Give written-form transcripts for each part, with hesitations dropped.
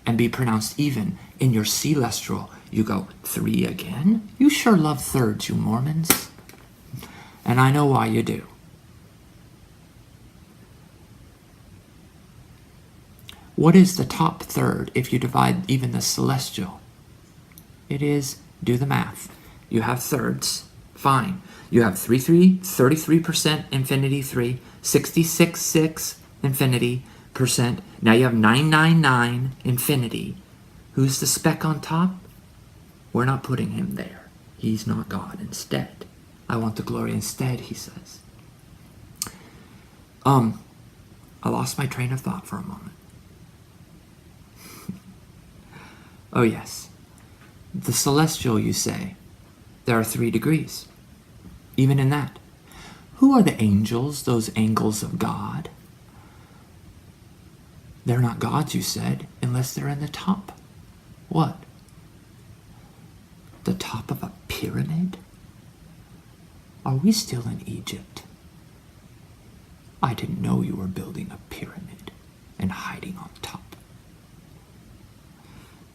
and be pronounced even. In your celestial, you go 3 again? You sure love thirds, you Mormons. And I know why you do. What is the top third if you divide even the celestial? It is, do the math. You have thirds, fine. You have 3, 3, 33% infinity 3, 66, 6 infinity percent. Now you have 999 infinity. Who's the speck on top? We're not putting him there. He's not God instead. I want the glory instead, he says. I lost my train of thought for a moment. Oh yes. The celestial, you say, there are 3 degrees. Even in that. Who are the angels, those angels of God? They're not gods, you said, unless they're in the top. What? The top of a pyramid? Are we still in Egypt? I didn't know you were building a pyramid and hiding on top.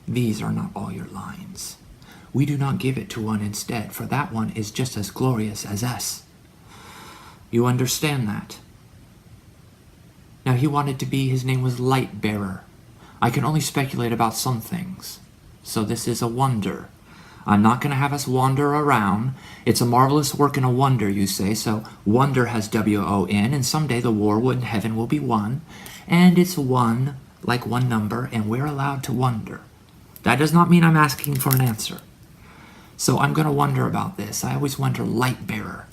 These are not all your lines. We do not give it to one instead, for that one is just as glorious as us. You understand that? Now he wanted to be, his name was Light Bearer. I can only speculate about some things. So this is a wonder. I'm not going to have us wander around. It's a marvelous work and a wonder, you say. So wonder has W-O-N, and someday the war in heaven will be won. And it's one, like one number, and we're allowed to wonder. That does not mean I'm asking for an answer. So I'm going to wonder about this. I always wonder, light bearer.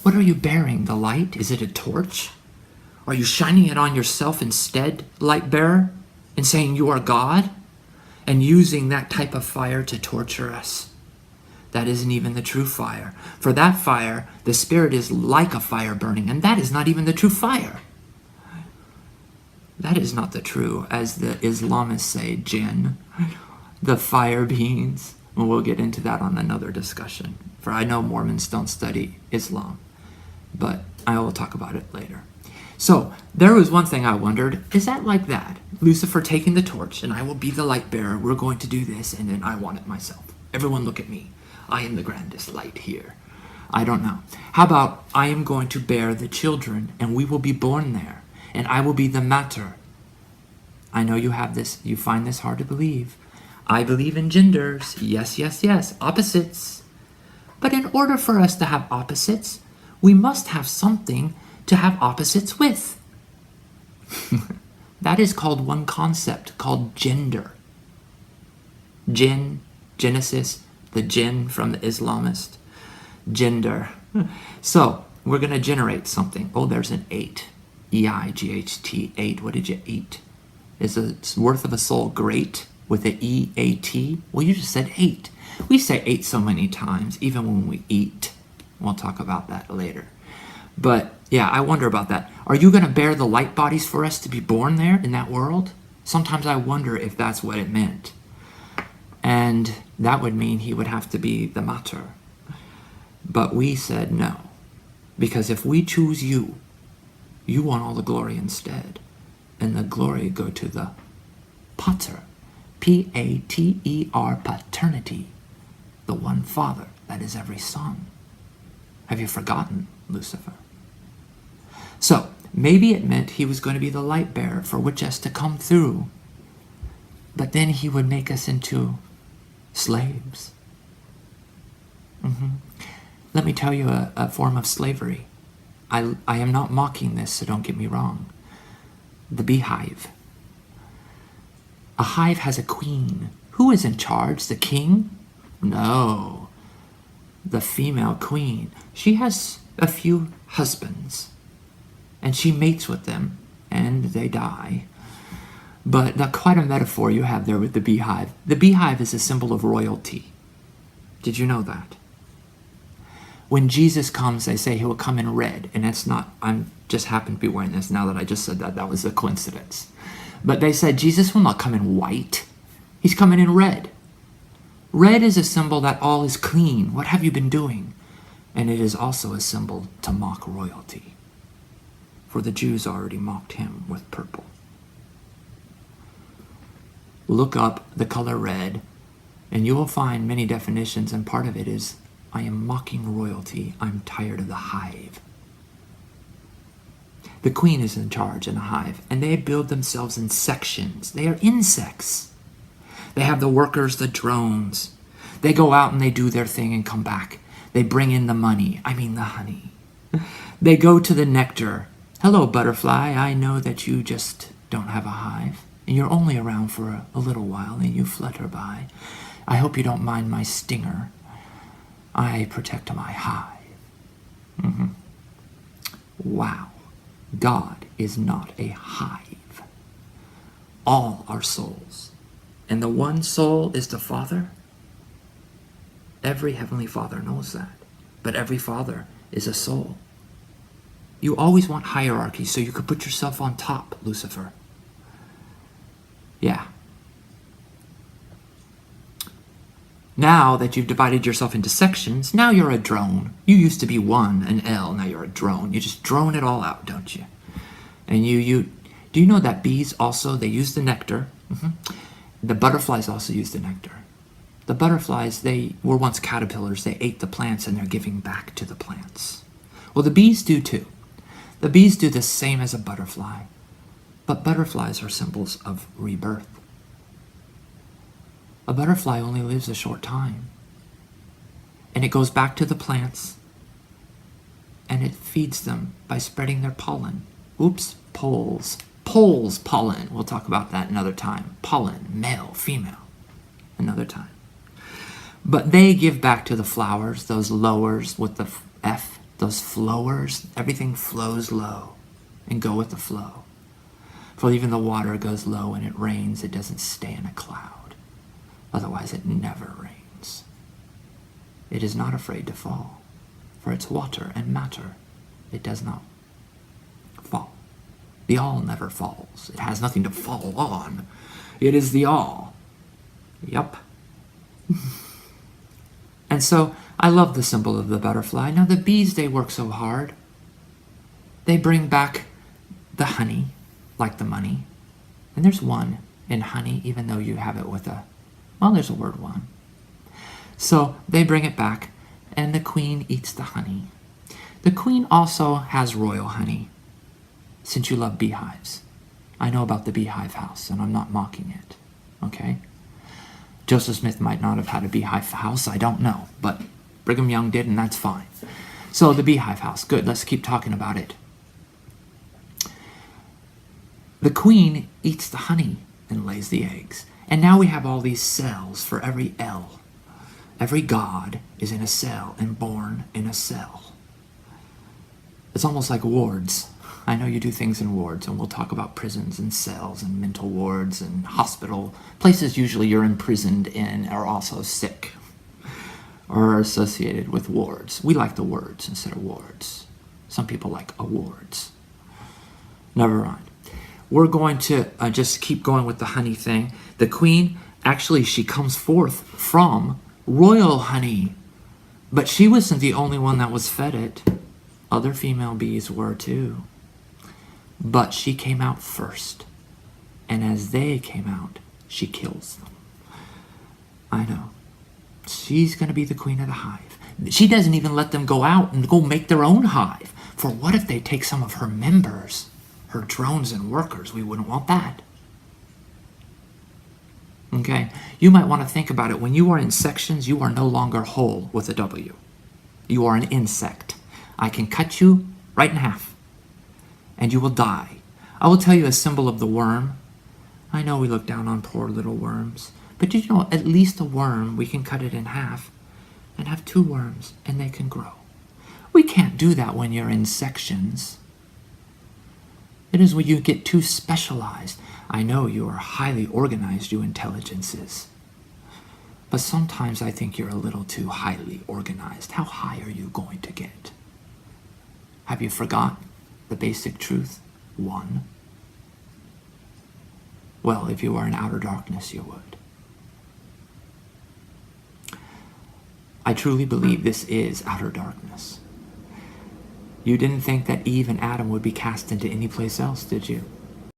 What are you bearing? The light? Is it a torch? Are you shining it on yourself instead, light bearer? And saying you are God? And using that type of fire to torture us? That isn't even the true fire. For that fire, the spirit is like a fire burning, and that is not even the true fire. That is not the true, as the Islamists say, jinn, the fire beings. And we'll get into that on another discussion. For I know Mormons don't study Islam, but I will talk about it later. So there was one thing I wondered, is that like that? Lucifer taking the torch, and I will be the light bearer. We're going to do this, and then I want it myself. Everyone look at me. I am the grandest light here. I don't know. How about I am going to bear the children, and we will be born there, and I will be the matter. I know you have this, you find this hard to believe. I believe in genders. Yes, yes, yes. Opposites. But in order for us to have opposites, we must have something to have opposites with. That is called one concept, called gender. Jinn, Genesis, the jinn from the Islamist. Gender. So, we're going to generate something. Oh, there's an 8. E-I-G-H-T, 8. What did you eat? Is the worth of a soul great? With the E-A-T? Well, you just said 8. We say 8 so many times, even when we eat. We'll talk about that later. But, yeah, I wonder about that. Are you going to bear the light bodies for us to be born there in that world? Sometimes I wonder if that's what it meant. And that would mean he would have to be the mater. But we said no. Because if we choose you, you want all the glory instead. And the glory go to the pater. P-A-T-E-R, paternity. The one Father that is every Son. Have you forgotten, Lucifer? So, maybe it meant he was going to be the light bearer for which has to come through. But then he would make us into slaves. Let me tell you a form of slavery. I am not mocking this, so don't get me wrong. The beehive. A hive has a queen. Who is in charge? The king? No. The female queen. She has a few husbands. And she mates with them. And they die. But quite a metaphor you have there with the beehive. The beehive is a symbol of royalty. Did you know that? When Jesus comes, they say he will come in red. And that's not, I'm just happen to be wearing this now that I just said that. That was a coincidence. But they said Jesus will not come in white. He's coming in red. Red is a symbol that all is clean. What have you been doing? And it is also a symbol to mock royalty. For the Jews already mocked him with purple. look up the color red, and you will find many definitions, and part of it is, I am mocking royalty. I'm tired of the hive. The queen is in charge in a hive, and they build themselves in sections. They are insects. They have the workers, the drones. They go out and they do their thing and come back. They bring in the money, the honey. They go to the nectar. Hello, butterfly. I know that you just don't have a hive, and you're only around for a little while, and you flutter by. I hope you don't mind my stinger. I protect my hive. Wow. God is not a hive. All are souls. And the one soul is the Father. Every Heavenly Father knows that. But every father is a soul. You always want hierarchy so you could put yourself on top, Lucifer. Yeah. Now that you've divided yourself into sections, now you're a drone. You used to be one, an L, now you're a drone. You just drone it all out, don't you? And do you know that bees also, they use the nectar? The butterflies also use the nectar. The butterflies, they were once caterpillars. They ate the plants and they're giving back to the plants. Well, the bees do too. The bees do the same as a butterfly. But butterflies are symbols of rebirth. A butterfly only lives a short time. And it goes back to the plants. And it feeds them by spreading their pollen. Oops, polls. Polls, pollen. We'll talk about that another time. Pollen, male, female. Another time. But they give back to the flowers, those lowers with the F, those flowers. Everything flows low and go with the flow. For even the water goes low when it rains, it doesn't stay in a cloud. Otherwise it never rains. It is not afraid to fall, for it's water and matter. It does not fall. The all never falls. It has nothing to fall on. It is the all. Yup. And so I love the symbol of the butterfly. Now the bees, they work so hard. They bring back the honey, like the money. And there's one in honey, even though you have it with there's a word one. So they bring it back, and the queen eats the honey. The queen also has royal honey, since you love beehives. I know about the beehive house, and I'm not mocking it, okay? Joseph Smith might not have had a beehive house, I don't know, but Brigham Young did, and that's fine. So the beehive house, good, let's keep talking about it. The queen eats the honey and lays the eggs. And now we have all these cells for every L. Every god is in a cell and born in a cell. It's almost like wards. I know you do things in wards, and we'll talk about prisons and cells and mental wards and hospital. Places usually you're imprisoned in are also sick or are associated with wards. We like the words instead of wards. Some people like awards. Never mind. We're going to just keep going with the honey thing. The queen, actually, she comes forth from royal honey. But she wasn't the only one that was fed it. Other female bees were too. But she came out first. And as they came out, she kills them. I know. She's going to be the queen of the hive. She doesn't even let them go out and go make their own hive. For what if they take some of her members? Her drones and workers? We wouldn't want that. Okay? You might want to think about it. When you are in sections, you are no longer whole with a W. You are an insect. I can cut you right in half, and you will die. I will tell you a symbol of the worm. I know we look down on poor little worms, but did you know at least a worm, we can cut it in half and have two worms, and they can grow. We can't do that when you're in sections. It is when you get too specialized. I know you are highly organized, you intelligences. But sometimes I think you're a little too highly organized. How high are you going to get? Have you forgot the basic truth? One. Well, if you are in outer darkness, you would. I truly believe this is outer darkness. You didn't think that Eve and Adam would be cast into any place else, did you?